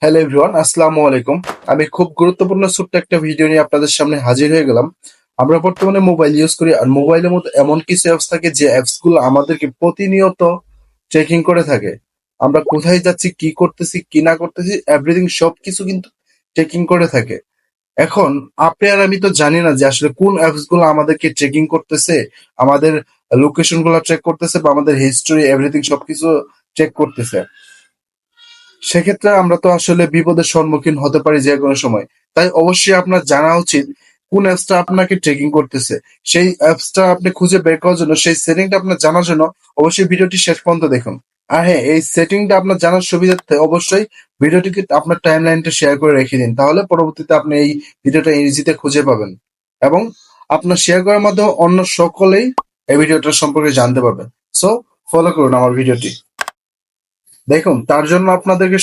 Hello everyone, আসসালামু আলাইকুম। আমি খুব গুরুত্বপূর্ণ ছোট্ট একটা ভিডিও নিয়ে আপনাদের সামনে হাজির হয়ে গেলাম। আমরা বর্তমানে মোবাইল ইউজ করি, আর মোবাইলের মধ্যে এমন কিছু অ্যাপস থাকে যে অ্যাপস গুলো আমাদেরকে প্রতিনিয়ত চেকিং করে থাকে। আমরা কোথায় যাচ্ছি, কি করতেছি, কি না করতেছি, এভরিথিং সবকিছু কিন্তু চেকিং করে থাকে। এখন আপনি আর আমি তো জানি না যে আসলে কোন অ্যাপস গুলো আমাদেরকে চেকিং করতেছে, আমাদের লোকেশন গুলো চেক করতেছে, বা আমাদের হিস্টোরি এভরিথিং সবকিছু চেক করতেছে। সেক্ষেত্রে আমরা তো আসলে বিপদের সম্মুখীন হতে পারি যে কোনো সময়। তাই অবশ্যই আপনার জানা উচিত কোন অ্যাপসটা আপনাকে ট্র্যাকিং করতেছে। সেই অ্যাপসটা আপনি খুঁজে বের করার জন্য, সেই সেটিংটা আপনার জানার জন্য অবশ্যই ভিডিওটি শেষ পর্যন্ত দেখুন। আর হ্যাঁ, এই সেটিংটা আপনার জানার সুবিধার্থে অবশ্যই ভিডিওটিকে আপনার টাইমলাইনটা শেয়ার করে রেখে দিন। তাহলে পরবর্তীতে আপনি এই ভিডিওটা ইজিতে খুঁজে পাবেন। এবং আপনার শেয়ার করার মাধ্যমে অন্য সকলেই এই ভিডিওটা সম্পর্কে জানতে পারবেন। সো ফলো করুন আমার ভিডিওটি। দেখুন, তার জন্য আপনাদেরকে